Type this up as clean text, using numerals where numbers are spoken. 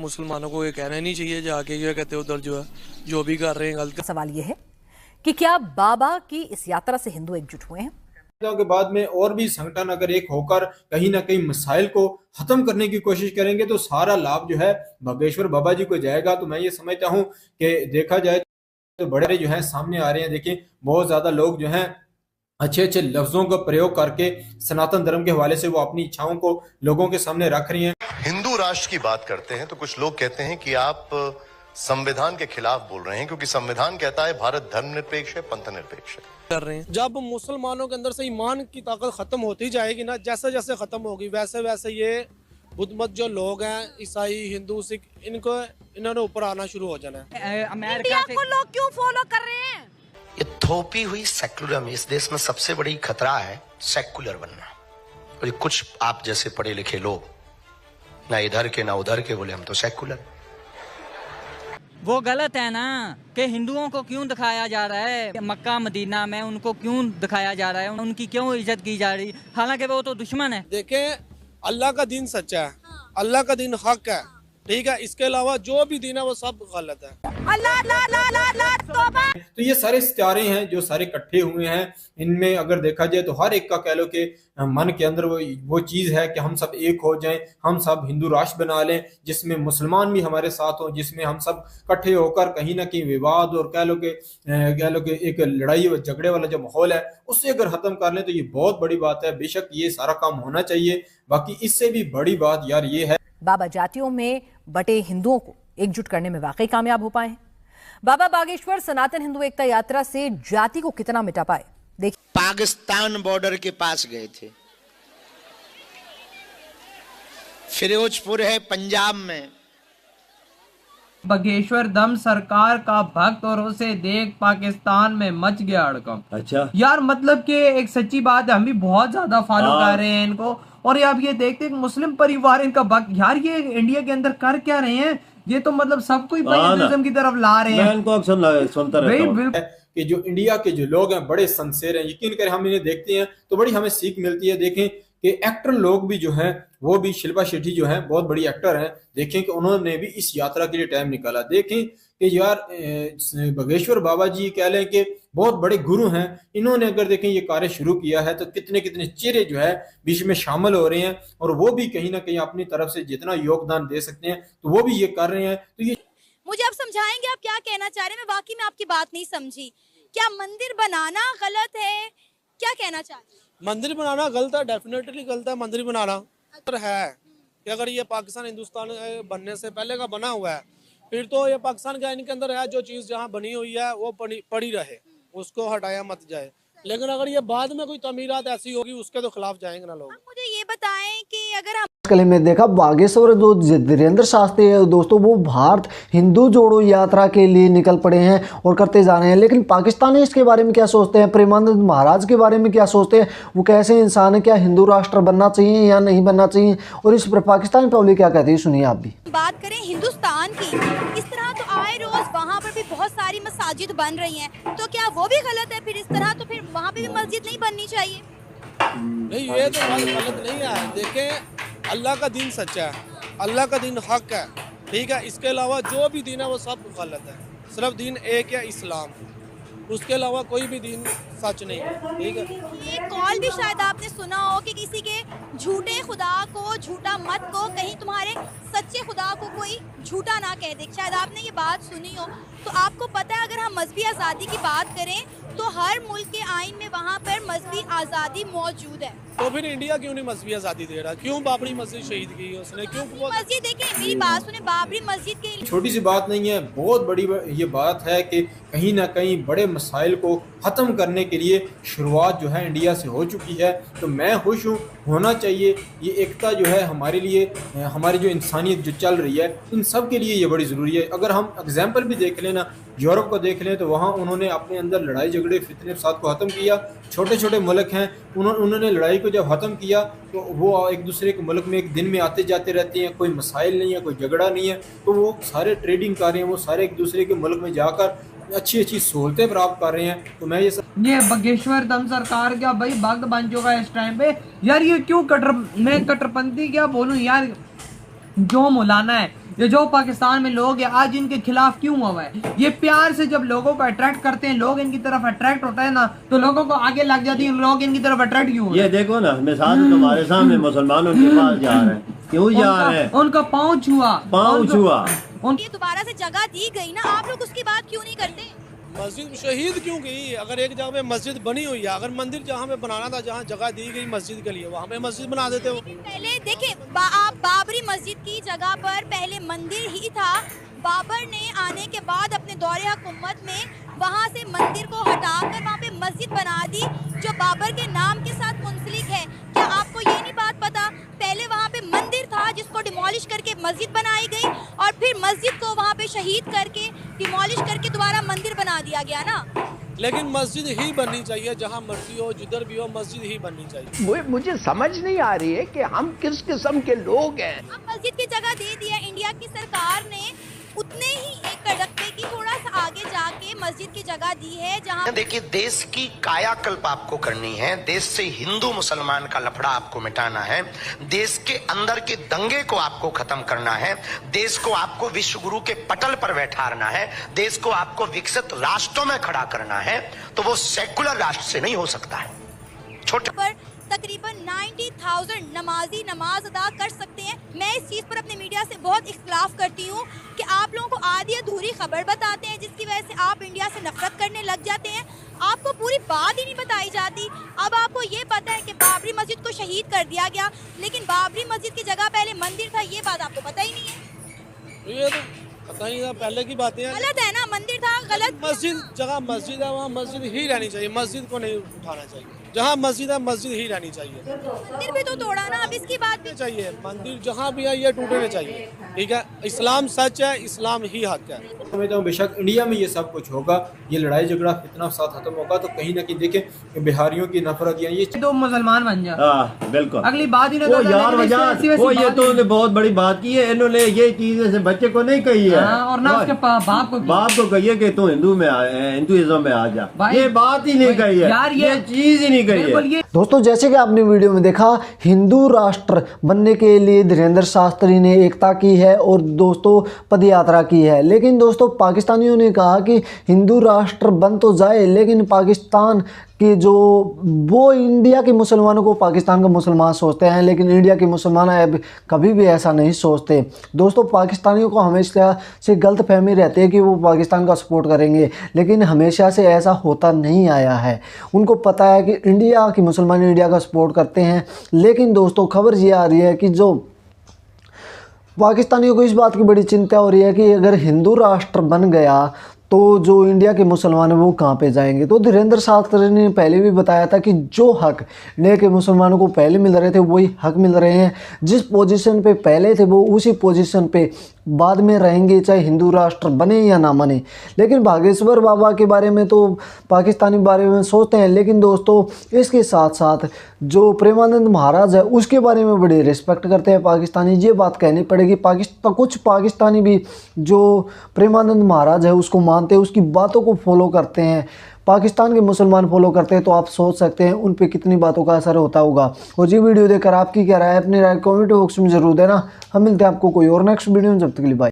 मुसलमानों को ये कहना नहीं चाहिए जाके ये कहते उधर जो है जो भी कर रहे हैं गलत। सवाल ये है कि क्या बाबा की इस यात्रा से हिंदू एकजुट हुए हैं? के बाद में और भी संगठन अगर एक होकर कहीं ना कहीं मसाइल को खत्म करने की कोशिश करेंगे तो सारा लाभ जो है बागेश्वर बाबा जी को जाएगा। तो मैं ये समझता हूँ कि देखा जाए तो बड़े जो है सामने आ रहे हैं। देखिए बहुत ज्यादा लोग जो हैं अच्छे अच्छे लफ्जों का प्रयोग करके सनातन धर्म के हवाले से वो अपनी इच्छाओं को लोगों के सामने रख रही हैं। हिंदू राष्ट्र की बात करते हैं तो कुछ लोग कहते हैं कि आप संविधान के खिलाफ बोल रहे हैं, क्योंकि संविधान कहता है भारत धर्मनिरपेक्ष है, पंथ निरपेक्ष है। कर रहे हैं जब मुसलमानों के अंदर से ईमान की ताकत खत्म होती जाएगी ना, जैसे जैसे खत्म होगी वैसे वैसे ये बुद्ध मत जो लोग हैं, ईसाई, हिंदू, सिख, इन्होंने ऊपर आना शुरू हो जाना है। अमेरिका को लोग क्यों फॉलो कर रहे हैं? ये थोपी हुई सेकुलर इस देश में सबसे बड़ी खतरा है सेकुलर बनना। और कुछ आप जैसे पढ़े लिखे लोग ना इधर के ना उधर के बोले हम तो सेकुलर। वो गलत है ना कि हिंदुओं को क्यों दिखाया जा रहा है मक्का मदीना में, उनको क्यों दिखाया जा रहा है, उनकी क्यों इज्जत की जा रही, हालांकि वो तो दुश्मन है। देखें अल्लाह का दीन सच्चा है, अल्लाह का दीन हक है, ठीक है। इसके अलावा जो भी दीन है वो सब गलत है। तो ये सारे सितारे हैं जो सारे इकट्ठे हुए हैं। इनमें अगर देखा जाए तो हर एक का कह लो कि मन के अंदर वो चीज है कि हम सब एक हो जाएं, हम सब हिंदू राष्ट्र बना लें जिसमें मुसलमान भी हमारे साथ हो, जिसमें हम सब इकट्ठे होकर कहीं ना कहीं विवाद और कह लो कि एक लड़ाई और झगड़े वाला जो माहौल है उससे अगर खत्म कर लें तो ये बहुत बड़ी बात है। बेशक ये सारा काम होना चाहिए। बाकी इससे भी बड़ी बात यार ये है बाबा जातियों में बटे हिंदुओं को एकजुट करने में वाकई कामयाब हो पाए हैं। बाबा बागेश्वर सनातन हिंदू एकता यात्रा से जाति को कितना मिटा पाए देखिए। पाकिस्तान बॉर्डर के पास गए थे, फिरोजपुर है पंजाब में। बागेश्वर दम सरकार का भक्त और उसे देख पाकिस्तान में मच गया हड़कंप। अच्छा यार, मतलब कि एक सच्ची बात है, हम भी बहुत ज्यादा फॉलो कर रहे हैं इनको। और ये आप ये देखते हैं मुस्लिम परिवार इनका भक्त, यार ये इंडिया के अंदर कर क्या रहे हैं? ये तो मतलब सबको ही हिंदुइज्म की तरफ ला रहे हैं। मैं इनको अक्सर सुनता रहता हूं कि जो इंडिया के जो लोग हैं बड़े सिंसियर हैं। यकीन करें हम इन्हें देखते हैं तो बड़ी हमें सीख मिलती है। देखें कि एक्टर लोग भी जो हैं वो भी, शिल्पा शेट्टी जो हैं बहुत बड़ी एक्टर हैं, देखें कि उन्होंने भी इस यात्रा के लिए टाइम निकाला। देखें कि यार बागेश्वर बाबा जी कह लें कि बहुत बड़े गुरु हैं, इन्होंने अगर देखें ये कार्य शुरू किया है तो कितने कितने चेहरे जो है बीच में शामिल हो रहे हैं और वो भी कहीं ना कहीं अपनी तरफ से जितना योगदान दे सकते हैं तो वो भी ये कर रहे हैं। तो ये मुझे आप समझाएंगे आप क्या कहना चाह रहे हैं? मैं वाकई में आपकी बात नहीं समझी। क्या मंदिर बनाना गलत है? क्या कहना चाह रहे हैं? मंदिर बनाना गलत है, डेफिनेटली गलत है मंदिर बनाना। पर है कि अगर ये पाकिस्तान हिंदुस्तान बनने से पहले का बना हुआ है फिर तो ये पाकिस्तान के आइन के अंदर है, जो चीज़ जहाँ बनी हुई है वो पड़ी रहे, उसको हटाया मत जाए। लेकिन अगर ये बाद में कोई तमीरात ऐसी होगी उसके तो खिलाफ जाएंगे ना लोग। मुझे ये बताएं कि अगर हम कल में देखा बागेश्वर जो धीरेन्द्र शास्त्री है दोस्तों, वो भारत हिंदू जोड़ो यात्रा के लिए निकल पड़े हैं और करते जा रहे हैं। लेकिन पाकिस्तानी इसके बारे में क्या सोचते हैं, प्रेमानंद महाराज के बारे में क्या सोचते हैं, वो कैसे इंसान है, क्या हिंदू राष्ट्र बनना चाहिए या नहीं बनना चाहिए, और इस पर पाकिस्तानी पब्लिक क्या कहती है, सुनिए आप भी। बात करें हिंदुस्तान की, इस तरह तो आए रोज वहाँ पर भी बहुत सारी मसाजिद बन रही हैं, तो क्या वो भी गलत है? फिर इस तरह तो फिर वहाँ पे भी मस्जिद नहीं बननी चाहिए? नहीं, ये तो बात गलत नहीं है। देखें अल्लाह का दीन सच्चा है, अल्लाह का दीन हक है, ठीक है। इसके अलावा जो भी दीन है वो सब गलत है। सिर्फ दीन एक है इस्लाम, उसके अलावा कोई भी दीन सच नहीं है, ठीक है। ये कॉल भी शायद आपने सुना हो कि किसी के झूठे खुदा को झूठा मत को, कहीं तुम्हारे सच्चे खुदा को कोई झूठा ना कह दे, शायद आपने ये बात सुनी हो। तो आपको पता है अगर हम मजहबी आज़ादी की बात करें तो हर मुल्क के आइन में वहाँ पर मजहबी आज़ादी मौजूद है। तो फिर इंडिया क्यों नहीं मजहबी आज़ादी दे रहा? क्यों बाबरी मस्जिद शहीद की उसने? क्यों मस्जिद? देखिए मेरी बात सुने, बाबरी मस्जिद के लिए छोटी सी बात नहीं है, बहुत बड़ी ये बात है कि कहीं ना कहीं बड़े मसाइल को ख़त्म करने के लिए शुरुआत जो है इंडिया से हो चुकी है। तो मैं खुश हूँ, होना चाहिए। ये एकता जो है हमारे लिए, हमारी जो इंसानियत जो चल रही है, इन सब के लिए ये बड़ी ज़रूरी है। अगर हम एग्जाम्पल भी देख लें ना, यूरोप को देख लें तो वहाँ उन्होंने अपने अंदर लड़ाई झगड़े फितने फसाद को ख़त्म किया। छोटे छोटे मुल्क हैं, उन्होंने लड़ाई को जब ख़त्म किया तो वो एक दूसरे के मुल्क में एक दिन में आते जाते रहते हैं, कोई मसाइल नहीं है, कोई झगड़ा नहीं है। तो वो सारे ट्रेडिंग कर रहे हैं, वो सारे एक दूसरे के मुल्क में जाकर अच्छी अच्छी सहूलतें प्राप्त कर रहे हैं। तो मैं ये बागेश्वर दम सरकार क्या भाई भक्त बन चुका है इस टाइम पे। यार ये क्यों मैं कट्टरपंथी क्या बोलूं यार, जो मौलाना है ये जो पाकिस्तान में लोग हैं आज इनके खिलाफ क्यों हुआ है? ये प्यार से जब लोगों को अट्रैक्ट करते हैं, लोग इनकी तरफ अट्रैक्ट होता है ना, तो लोगों को आगे लग जाती है, लोग इनकी तरफ अट्रैक्ट क्यों हो? ये देखो ना, मिसाल तुम्हारे सामने मुसलमानों के पास जा रहे हैं, क्यों जा रहे हैं? उनका पाँव छुआ। ये दोबारा से जगह दी गई ना, आप लोग उसकी बात क्यों नहीं करते? मस्जिद शहीद क्यों गई? अगर एक जगह पे मस्जिद बनी हुई है, अगर मंदिर जहाँ पे बनाना था, जहाँ जगह दी गई मस्जिद के लिए, वहाँ पे मस्जिद बना देते हो। पहले देखे आप बाबरी मस्जिद की जगह पर पहले मंदिर ही था। बाबर ने आने के बाद अपने दौरे हुकूमत में वहाँ से मंदिर को हटाकर वहाँ पे मस्जिद बना दी जो बाबर के नाम के साथ मुंसलिक है। क्या आपको ये नहीं बात पता? पहले वहाँ पे मंदिर था जिसको डिमोलिश करके मस्जिद बनाई गई और फिर मस्जिद को वहाँ पे शहीद करके डिमोलिश करके दोबारा मंदिर बना दिया गया ना। लेकिन मस्जिद ही बननी चाहिए, जहाँ मर्जी हो, जिधर भी हो, मस्जिद ही बननी चाहिए। मुझे समझ नहीं आ रही है कि हम किस किस्म के लोग हैं। अब मस्जिद की जगह दे दिया इंडिया की सरकार ने, उतने ही एक रकबे की थोड़ा सा आगे जाके मस्जिद की जगह दी है जहाँ। देखिए, देश की कायाकल्प आपको करनी है, देश से हिंदू मुसलमान का लफड़ा आपको मिटाना है, देश के अंदर के दंगे को आपको खत्म करना है, देश को आपको विश्व गुरु के पटल पर बैठाना है, देश को आपको विकसित राष्ट्रों में खड़ा करना है, तो वो सेकुलर राष्ट्र से नहीं हो सकता है। छोटे पर तकरीबन 90,000 नमाजी नमाज अदा कर सकते हैं। मैं इस चीज़ पर अपने मीडिया से बहुत इख्तिलाफ करती हूँ कि आप लोगों को आधी अधूरी खबर बताते हैं जिसकी वजह से आप इंडिया से नफरत करने लग जाते हैं। आपको पूरी बात ही नहीं बताई जाती। अब आपको ये पता है कि बाबरी मस्जिद को शहीद कर दिया गया, लेकिन बाबरी मस्जिद की जगह पहले मंदिर था, ये बात आपको पता ही नहीं है। ये तो पता ही था, पहले की बातें हैं। गलत है ना, मंदिर था, गलत। मस्जिद जगह मस्जिद है, वहाँ मस्जिद ही रहनी चाहिए, मस्जिद को नहीं उठाना चाहिए। जहाँ मस्जिद है मस्जिद ही रहनी चाहिए। मंदिर भी तो तोड़ा ना, अब इसकी बात भी चाहिए। मंदिर जहाँ भी है ये टूटने चाहिए, ठीक है। इस्लाम सच है, इस्लाम ही हक है। समझता हूँ बेशक इंडिया में ये सब कुछ होगा, ये लड़ाई झगड़ा फितना साथ खत्म होगा, तो कहीं ना कहीं देखें बिहारियों की नफरत या ये तो मुसलमान बन जा। बिल्कुल अगली बात ही वो यार वजह वो ये तो उन्होंने बहुत बड़ी बात की है, इन्होंने ये चीज ऐसे बच्चे को नहीं कही है और ना उसके बाप को कहिए कि तू हिंदुइज्म में आ जा, ये बात ही नहीं कही है यार, ये चीज ही नहीं कही है। दोस्तों जैसे कि आपने वीडियो में देखा, हिंदू राष्ट्र बनने के लिए धीरेंद्र शास्त्री ने एकता की है और दोस्तों पद यात्रा की है, लेकिन दोस्तों पाकिस्तानियों ने कहा कि हिंदू राष्ट्र बन तो जाए, लेकिन पाकिस्तान कि जो वो इंडिया के मुसलमानों को पाकिस्तान का मुसलमान सोचते हैं, लेकिन इंडिया के मुसलमान अब कभी भी ऐसा नहीं सोचते। दोस्तों पाकिस्तानियों को हमेशा से गलत फहमी रहती है कि वो पाकिस्तान का सपोर्ट करेंगे, लेकिन हमेशा से ऐसा होता नहीं आया है। उनको पता है कि इंडिया के मुसलमान इंडिया का सपोर्ट करते हैं, लेकिन दोस्तों खबर ये आ रही है कि जो पाकिस्तानियों को इस बात की बड़ी चिंता हो रही है कि अगर हिंदू राष्ट्र बन गया तो जो इंडिया के मुसलमान हैं वो कहाँ पे जाएंगे। तो धीरेंद्र शास्त्री ने पहले भी बताया था कि जो हक इंडिया के मुसलमानों को पहले मिल रहे थे वही हक मिल रहे हैं, जिस पोजीशन पे पहले थे वो उसी पोजीशन पे बाद में रहेंगे, चाहे हिंदू राष्ट्र बने या ना बने। लेकिन बागेश्वर बाबा के बारे में तो पाकिस्तानी बारे में सोचते हैं, लेकिन दोस्तों इसके साथ साथ जो प्रेमानंद महाराज है उसके बारे में बड़ी रिस्पेक्ट करते हैं पाकिस्तानी। ये बात कहनी पड़ेगी, कुछ पाकिस्तानी भी जो प्रेमानंद महाराज है उसको मानते हैं, उसकी बातों को फॉलो करते हैं, पाकिस्तान के मुसलमान फॉलो करते हैं। तो आप सोच सकते हैं उन पे कितनी बातों का असर होता होगा। और ये वीडियो देखकर आपकी क्या राय है, अपनी राय कमेंट बॉक्स में जरूर देना। हम मिलते हैं आपको कोई और नेक्स्ट वीडियो में, जब तक के लिए बाय।